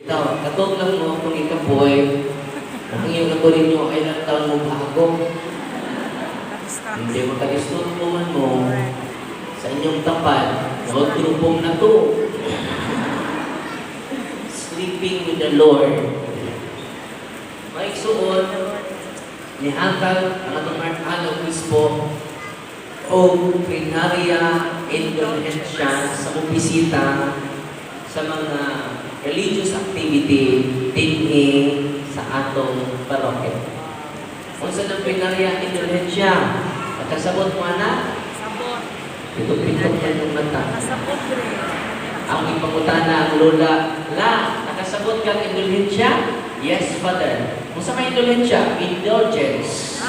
Ikaw, katog lang mo kung ikaboy, ang iyong nakunin nyo ay ilang taon mo bago. Hindi makadistutuman mo sa inyong tapat, nood grupong na to. Sleeping with the Lord. Maigsuon, nihatag ang atong Arkanong Bispo o plenarya indulhensya sa mong bisita sa mga religious activity dinhi sa atong parokya. Kung saan ang plenarya indulhensya, nakasabot mo anak? Sabot. Pitok-pitok na yung mata. Nasabot rin. Ang ipangutana ang lola, nakasabot kang indulhensya? Yes, Father. Kung saan may indulhensya? Indulgence.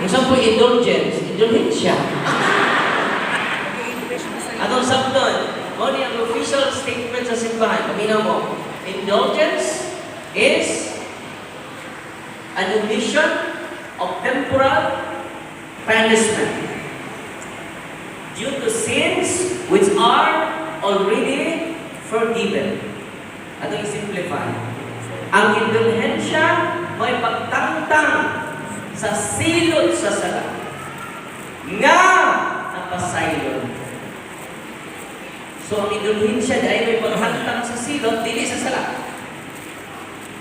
Kung saan po indulgence? Indulhensya. Anong sabdon? O ang official statement sa simbahan. Paminaw mo. Indulgence is an omission of temporal punishment due to sins which are already forgiven. Atong i-simplify. Ang indulhensya may pagtangtang sa silot sa sala nga napasaylon. So, ang indulhensya dahil may pagtangtang sa silot, dili sa sala.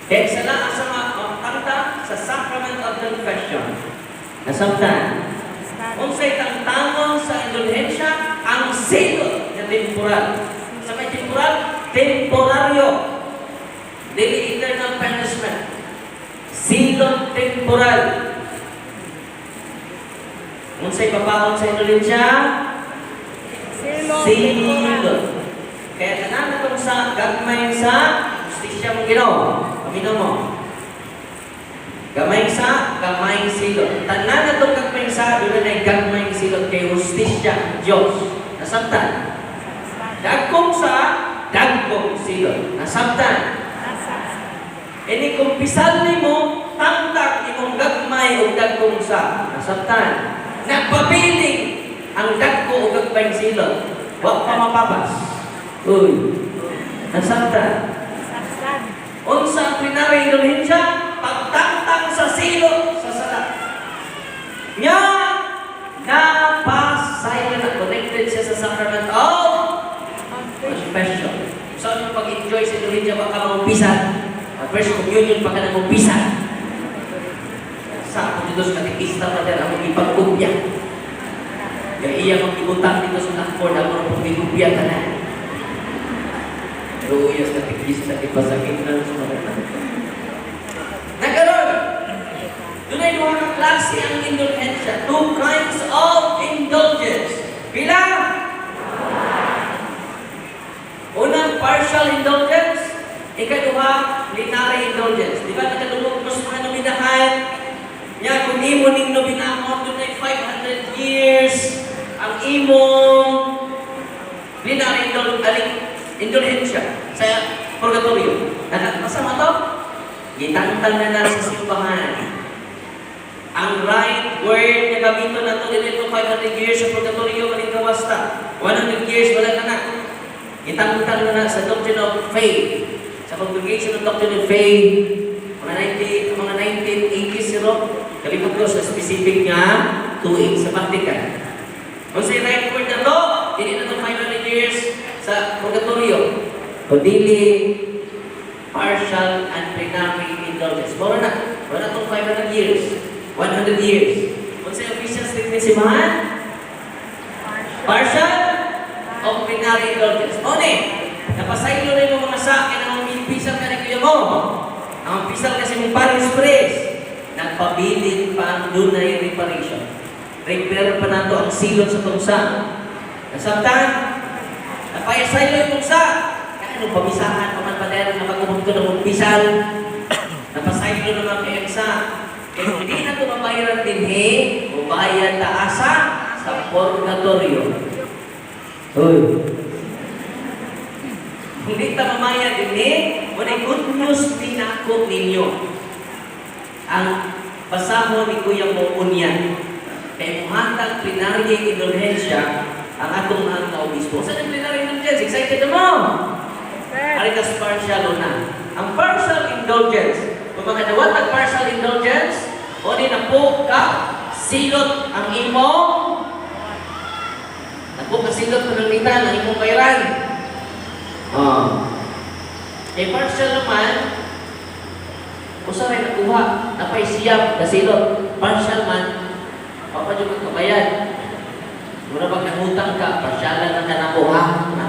Dahil sala ang magtangtang sa sacrament of confession. Nasabtan. Kung sa'y tangtangon sa indulhensya, ang silot na temporal. Sa may temporal, temporaryo. Dili eternal punishment. Silot temporal. Kung sa'y papahon sa indulhensya, silot. Kaya tanan na itong sa gagmay sa justisya mong Ginoo. Paminaw mo. Gamay sa, gamay silot. Tanan na itong gagmay sa, doon na gagmay silot kay justisya Diyos. Nasabtan. Dagkong sa, dagkong silot. Nasabtan. Ini kung pisal ni mo, tangtag imong gagmay o dagkong sa. Nasabtan. Nagpabiling ang dagko o gagmay silot. Huwag pa mapapas. Uy. Nasabtan. Unsa ang plenary indulhensya? Pagtangtang sa silot sa sala. Nya napasay na connected siya sa sacrament of confession. So, yung pag-enjoy sa indulhensya, baka mamupisan. At first communion, baka na mamupisan. Sa ako dito sa katikista pa dyan, ako ipagkupya. Kaya iya mag-ibutang dito sa nakpord, ako mag-ibutang ka na. Pero uyas katikista, ipasakit na sa mga nagkaroon! Doon ay duha ng klase ang indulhensya. Two kinds of indulgence. Pila? Unang, partial indulgence. Ikaduha, plenary indulgence. Di ba nakadulog mo sa mga nominahan? Nya, kung imo ning nominamon, doon ay 500 years ang imong plenary indulhensya sa purgatorio. Masama to? Gitangtang na sa simbahan. Ang right word na gamiton na ito dito 500 years sa purgatorio maling kawasta. 100 years wala na. Gitangtang na sa doctrine of faith. Sa Congregation of Doctrine of Faith, mga 1980s kalimut ko sa specific nga tuig sa Vatican. Kung sa right word na to, hindi na ito 500 years sa purgatorio. Kundi partial and plenary indulgence. Wala itong 500 years. 100 years. Kung sa official statement si Mahan? Partial o plenary indulgence. Napasaylo na yung mga sakin ang pisal ka na kuya mo. Ang pisal kasi mong Paris Press. Nagpabiling pa ang dunay reparation. Repair pa na ito ang silot sa tungsa. Nasabtan? Napayasaylo yung tungsa. Kaya pamisahan pa man padero na mag-umugto ng mong pisal. Napasaylo naman kayo isa. Kaya hindi na ito mabayaran din ubayad taasa sa purgatorio. Uy. Hindi ta mamaya din wala good news pinako ninyo. Ang basahon ni Kuya mo unyan. Kaya muhatag plenary indulhensya ang atong mga obispo. Sa plenary indulhensya, excited na mo? Arikas partial una. Ang partial indulgence, kung makadawat ang partial indulgence, o di na po ka, silot ang imong, na po ka silot mo ng litan, ang imong bayaran. Eh, partial naman, usaray nakuha, napay siyam na silot. Partial man, papadyo ka kabayan. Muna pag nangutang ka, pasyalan na ka nakuha, na